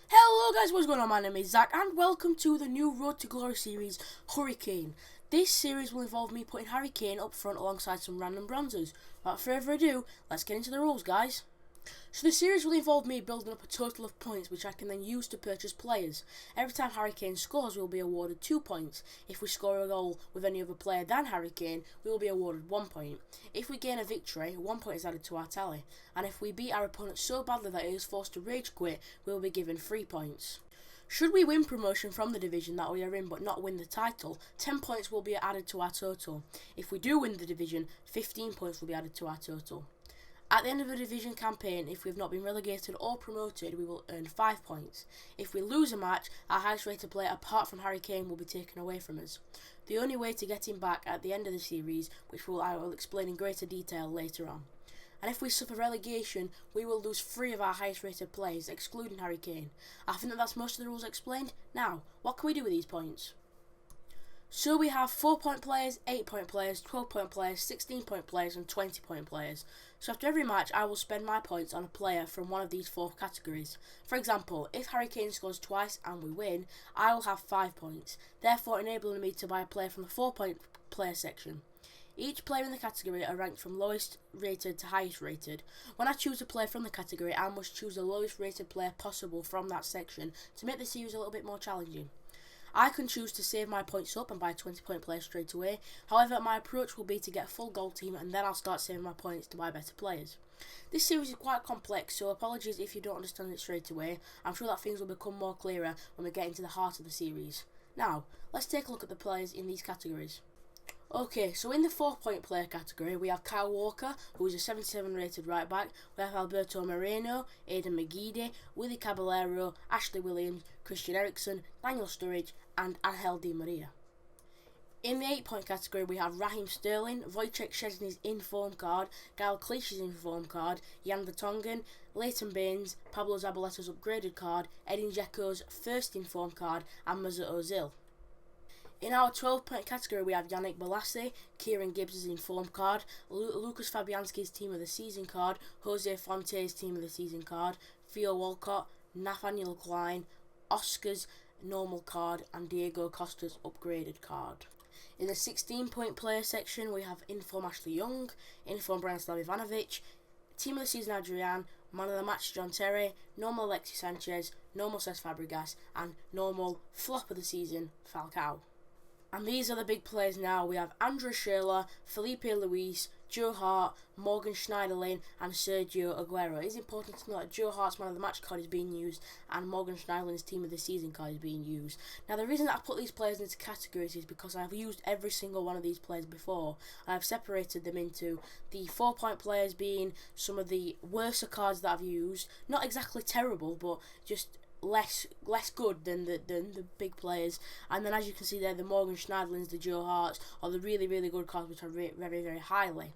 Hello guys, what's going on? My name is Zach and welcome to the new Road to Glory series, Harry Kane. This series will involve me putting Harry Kane up front alongside some random bronzers. Without further ado, let's get into the rules, guys. So the series will involve me building up a total of points which I can then use to purchase players. Every time Harry Kane scores, we will be awarded 2 points. If we score a goal with any other player than Harry Kane, we will be awarded 1 point. If we gain a victory, 1 point is added to our tally. And if we beat our opponent so badly that he is forced to rage quit, we will be given 3 points. Should we win promotion from the division that we are in but not win the title, 10 points will be added to our total. If we do win the division, 15 points will be added to our total. At the end of a division campaign, if we have not been relegated or promoted, we will earn 5 points. If we lose a match, our highest rated player apart from Harry Kane will be taken away from us. The only way to get him back at the end of the series, which I will explain in greater detail later on. And if we suffer relegation, we will lose 3 of our highest rated players, excluding Harry Kane. I think that's most of the rules explained. Now, what can we do with these points? So we have 4-point players, 8-point players, 12-point players, 16-point players and 20-point players. So after every match I will spend my points on a player from one of these 4 categories. For example, if Harry Kane scores twice and we win, I will have 5 points, therefore enabling me to buy a player from the 4-point player section. Each player in the category are ranked from lowest rated to highest rated. When I choose a player from the category, I must choose the lowest rated player possible from that section to make the series a little bit more challenging. I can choose to save my points up and buy a 20-point player straight away. However, my approach will be to get a full goal team and then I'll start saving my points to buy better players. This series is quite complex, so apologies if you don't understand it straight away. I'm sure that things will become more clearer when we get into the heart of the series. Now, let's take a look at the players in these categories. Okay, so in the 4-point player category, we have Kyle Walker, who is a 77 rated right back. We have Alberto Moreno, Aidan McGeady, Willy Caballero, Ashley Williams, Christian Eriksen, Daniel Sturridge, and Angel Di Maria. In the 8-point category, we have Raheem Sterling, Wojciech Szczesny's inform card, Gael Clichy's inform card, Jan Vertonghen, Leighton Baines, Pablo Zabaleta's upgraded card, Edin Dzeko's first inform card, and Mesut Ozil. In our 12-point category, we have Yannick Bolasie, Kieran Gibbs' inform card, Lucas Fabianski's team of the season card, Jose Fonte's team of the season card, Theo Walcott, Nathaniel Klein, Oscar's normal card, and Diego Costa's upgraded card. In the 16-point player section, we have inform Ashley Young, inform Branislav Ivanovic, team of the season Adrian, man of the match John Terry, normal Alexis Sanchez, normal Cesc Fabregas, and normal flop of the season Falcao. And these are the big players now. We have Andrew Schürrle, Felipe Luis, Joe Hart, Morgan Schneiderlin and Sergio Aguero. It is important to note that Joe Hart's man of the match card is being used and Morgan Schneiderlin's team of the season card is being used. Now the reason that I put these players into categories is because I've used every single one of these players before. I've separated them into the 4-point players being some of the worser cards that I've used. Not exactly terrible, but just less good than the big players. And then as you can see there, the Morgan Schneiderlins, the Joe Harts are the really good cards which I rate very highly.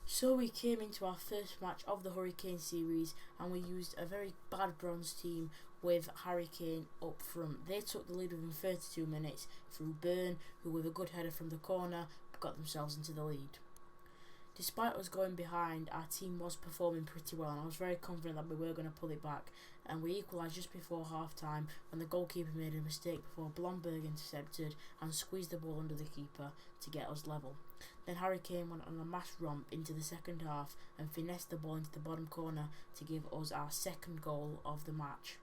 So we came into our first match of the Harry Kane series and we used a very bad bronze team with Harry Kane up front. They took the lead within 32 minutes through Byrne, who with a good header from the corner got themselves into the lead. Despite us going behind, our team was performing pretty well and I was very confident that we were going to pull it back, and we equalised just before half time when the goalkeeper made a mistake before Blomberg intercepted and squeezed the ball under the keeper to get us level. Then Harry Kane went on a mass romp into the second half and finessed the ball into the bottom corner to give us our second goal of the match.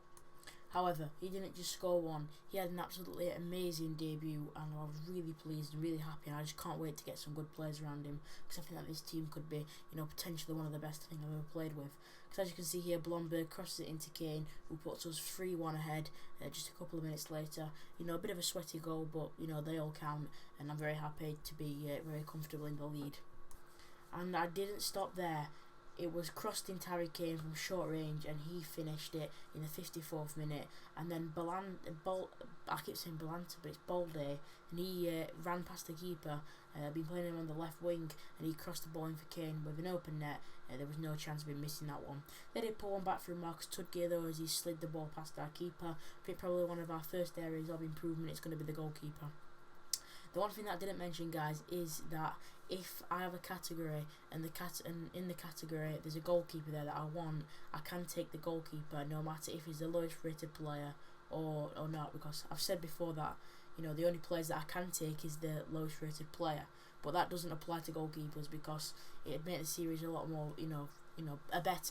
However, he didn't just score one, he had an absolutely amazing debut and I was really pleased and really happy, and I just can't wait to get some good players around him because I think that this team could be, potentially one of the best things I've ever played with. Because as you can see here, Blomberg crosses it into Kane, who puts us 3-1 ahead just a couple of minutes later. A bit of a sweaty goal, but they all count, and I'm very happy to be very comfortable in the lead. And I didn't stop there. It was crossed into Harry Kane from short range and he finished it in the 54th minute, and then I keep saying Balanta, but it's Balde, and he ran past the keeper. Been playing him on the left wing and he crossed the ball in for Kane with an open net. There was no chance of him missing that one. They did pull one back through Marcus Tudgay though as he slid the ball past our keeper. I think probably one of our first areas of improvement is going to be the goalkeeper. The one thing that I didn't mention, guys, is that if I have a category and in the category there's a goalkeeper there that I want, I can take the goalkeeper no matter if he's the lowest rated player or not, because I've said before that, you know, the only players that I can take is the lowest rated player. But that doesn't apply to goalkeepers, because it'd make the series a lot more,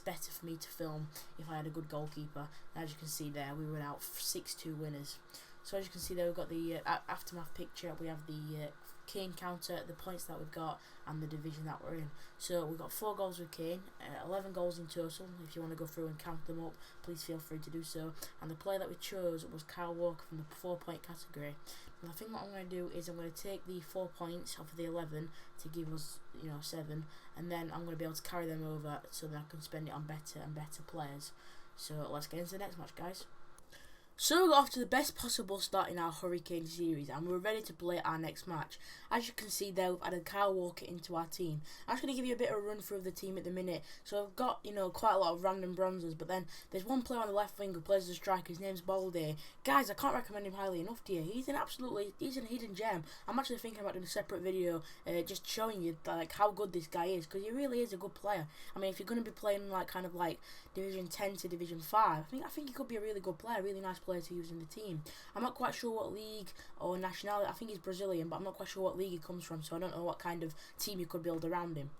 better for me to film if I had a good goalkeeper. And as you can see there, we were out 6-2 winners. So as you can see there, we've got the aftermath picture. We have the Kane counter, the points that we've got, and the division that we're in. So we've got 4 goals with Kane, 11 goals in total. If you want to go through and count them up, please feel free to do so. And the player that we chose was Kyle Walker from the 4-point category. And I think what I'm going to do is I'm going to take the 4 points off of the 11 to give us, 7, and then I'm going to be able to carry them over so that I can spend it on better and better players. So let's get into the next match, guys. So we got off to the best possible start in our Hurricane series, and we're ready to play our next match. As you can see there, we've added Kyle Walker into our team. I'm just going to give you a bit of a run through of the team at the minute. So I've got, quite a lot of random bronzers, but then there's one player on the left wing who plays as a striker. His name's Balde. Guys, I can't recommend him highly enough to you. He's a hidden gem. I'm actually thinking about doing a separate video just showing you like how good this guy is, because he really is a good player. I mean, if you're going to be playing like Division 10 to Division 5, I think he could be a really good player, really nice player to use in the team. I'm not quite sure what league or nationality. I think he's Brazilian, but I'm not quite sure what league he comes from, so I don't know what kind of team you could build around him.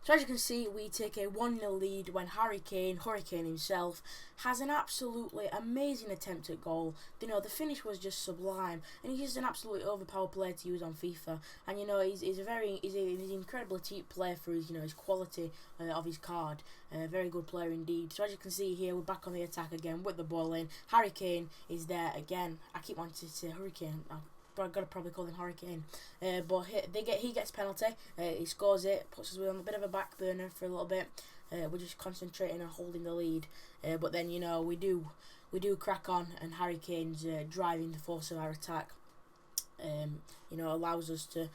So as you can see, we take a 1-0 lead when Harry Kane, Hurricane himself, has an absolutely amazing attempt at goal. The finish was just sublime, and he's just an absolutely overpowered player to use on FIFA. And he's an incredibly cheap player for his his quality of his card. Very good player indeed. So as you can see here, we're back on the attack again with the ball in. Harry Kane is there again. I keep wanting to say Hurricane, but I've got to probably call him Hurricane. But he gets penalty. He scores it, puts us on a bit of a back burner for a little bit. We're just concentrating on holding the lead. But then we do crack on, and Harry Kane's driving the force of our attack. Allows us to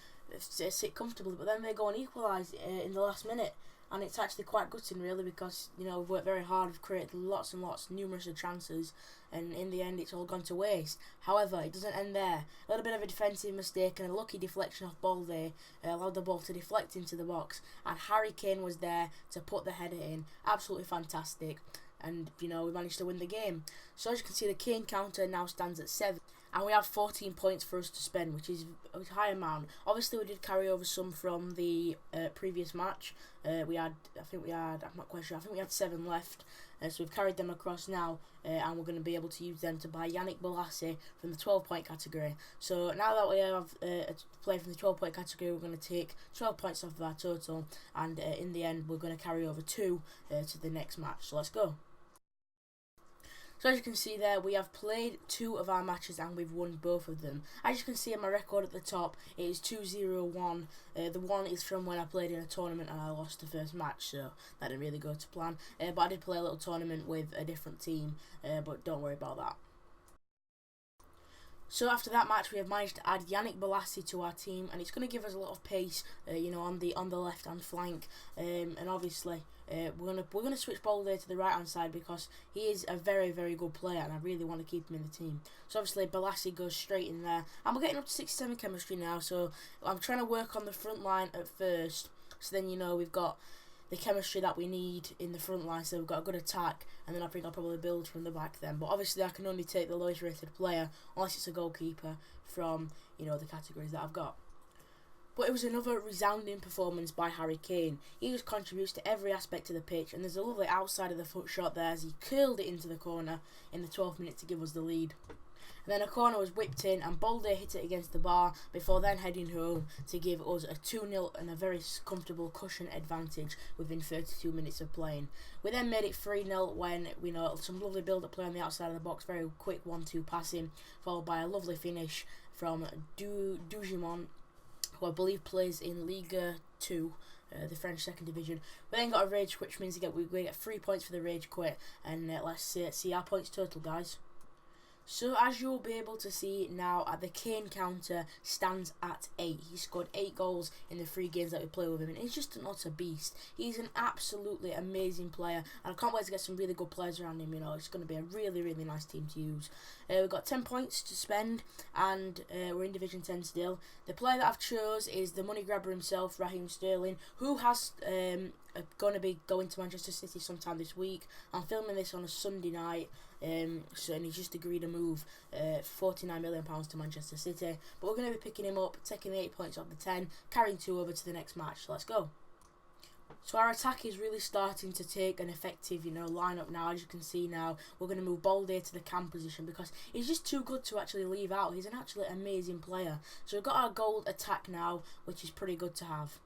sit comfortably. But then they go and equalise in the last minute. And it's actually quite gutting, really, because we've worked very hard, we've created lots and lots, numerous of chances, and in the end it's all gone to waste. However, it doesn't end there. A little bit of a defensive mistake and a lucky deflection off Balde allowed the ball to deflect into the box, and Harry Kane was there to put the header in. Absolutely fantastic, and we managed to win the game. So as you can see, the Kane counter now stands at 7. And we have 14 points for us to spend, which is a high amount. Obviously, we did carry over some from the previous match. I'm not quite sure. I think we had 7 left. So we've carried them across now, and we're going to be able to use them to buy Yannick Bolasie from the 12-point category. So now that we have a player from the 12-point category, we're going to take 12 points off of our total, and in the end, we're going to carry over 2 to the next match. So let's go. So as you can see there, we have played 2 of our matches and we've won both of them. As you can see in my record at the top, it is 2-0-1. The 1 is from when I played in a tournament and I lost the first match, so that didn't really go to plan. But I did play a little tournament with a different team, but don't worry about that. So after that match, we have managed to add Yannick Bolasie to our team, and it's going to give us a lot of pace, on the left hand flank, and obviously we're gonna switch Balde to the right hand side because he is a very, very good player, and I really want to keep him in the team. So obviously Bolasie goes straight in there, and we're getting up to 67 chemistry now. So I'm trying to work on the front line at first, so then we've got the chemistry that we need in the front line, so we've got a good attack, and then I think I'll probably build from the back then. But obviously I can only take the lowest rated player unless it's a goalkeeper from the categories that I've got. But it was another resounding performance by Harry Kane. He just contributes to every aspect of the pitch, and there's a lovely outside of the foot shot there as he curled it into the corner in the 12th minute to give us the lead. And then a corner was whipped in, and Balde hit it against the bar before then heading home to give us a 2-0 and a very comfortable cushion advantage within 32 minutes of playing. We then made it 3-0 when some lovely build-up play on the outside of the box, very quick 1-2 passing, followed by a lovely finish from Dugimon, who I believe plays in Liga 2. The French second division. We then got a rage quit, which means we get 3 points for the rage quit, and let's see our points total, guys. So as you'll be able to see now, the Kane counter stands at 8. He scored 8 goals in the 3 games that we play with him, and he's just an utter beast. He's an absolutely amazing player, and I can't wait to get some really good players around him. You know, it's going to be a really, really nice team to use. We've got 10 points to spend, and we're in Division 10 still. The player that I've chose is the money grabber himself, Raheem Sterling, who has going to be going to Manchester City sometime this week. I'm filming this on a Sunday night. And he's just agreed to move £49 million to Manchester City. But we're going to be picking him up, taking the 8 points off the 10, carrying 2 over to the next match. So let's go. So our attack is really starting to take an effective, lineup now. As you can see now, we're going to move Balde to the cam position because he's just too good to actually leave out. He's an actually amazing player. So we've got our gold attack now, which is pretty good to have.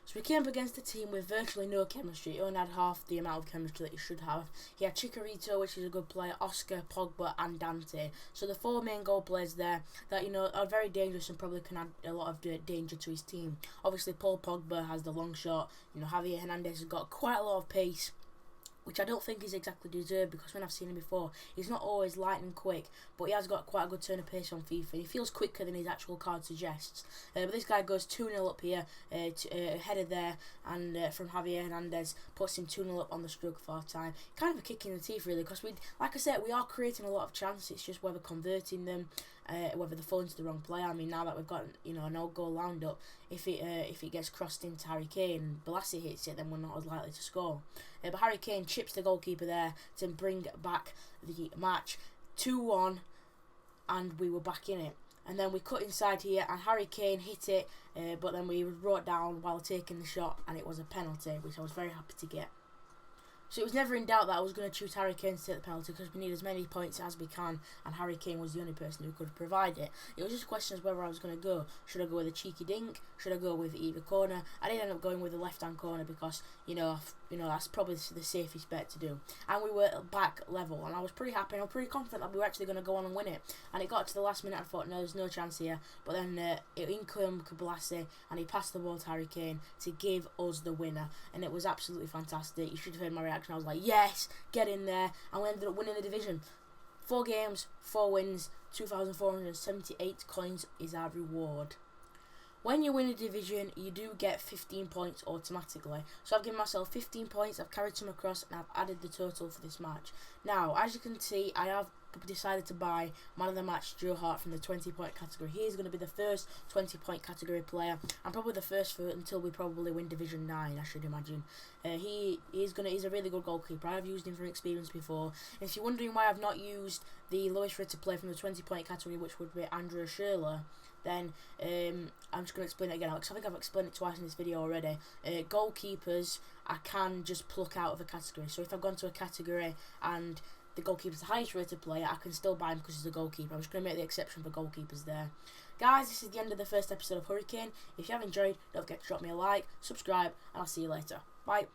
So we came up against a team with virtually no chemistry. He only had half the amount of chemistry that he should have. He had Chicharito, which is a good player, Oscar, Pogba and Dante. So the 4 main goal players there that, are very dangerous and probably can add a lot of danger to his team. Obviously Paul Pogba has the long shot. Javier Hernandez has got quite a lot of pace, which I don't think is exactly deserved because when I've seen him before, he's not always lightning quick, but he has got quite a good turn of pace on FIFA. He feels quicker than his actual card suggests. But this guy goes 2-0 up here, header there, and from Javier Hernandez puts him 2-0 up on the stroke of half time. Kind of a kick in the teeth really, because like I said, we are creating a lot of chances. It's just whether converting them, whether the phone's the wrong player. I mean, now that we've got an old goal lined up, if it gets crossed into Harry Kane and Balassi hits it, then we're not as likely to score. But Harry Kane chips the goalkeeper there to bring back the match 2-1, and we were back in it. And then we cut inside here, and Harry Kane hit it, but then we were brought down while taking the shot, and it was a penalty, which I was very happy to get. So it was never in doubt that I was going to choose Harry Kane to take the penalty because we need as many points as we can, and Harry Kane was the only person who could provide it. It was just a question of whether I was going to go. Should I go with a cheeky dink? Should I go with either corner? I did end up going with the left-hand corner because, that's probably the safest bet to do. And we were back level, and I was pretty happy and I was pretty confident that we were actually going to go on and win it. And it got to the last minute, I thought, no, there's no chance here. But then in came Kablassi, and he passed the ball to Harry Kane to give us the winner. And it was absolutely fantastic. You should have heard my reaction. I was like, yes, get in there. And we ended up winning the division. 4 games, 4 wins, 2,478 coins is our reward. When you win a division, you do get 15 points automatically. So I've given myself 15 points, I've carried some across, and I've added the total for this match. Now, as you can see, I have decided to buy man of the match Joe Hart from the 20-point category. He is going to be the first 20-point category player, and probably the first for until we probably win Division 9, I should imagine. He's a really good goalkeeper. I've used him from experience before. And if you're wondering why I've not used the lowest rated player from the 20-point category, which would be Andrea Schürrle, then I'm just going to explain it again, because I think I've explained it twice in this video already. Goalkeepers I can just pluck out of a category. So if I've gone to a category and the goalkeeper's the highest rated player, I can still buy him because he's a goalkeeper. I'm just going to make the exception for goalkeepers there. Guys, this is the end of the first episode of Hurricane. If you have enjoyed, don't forget to drop me a like, subscribe, and I'll see you later. Bye.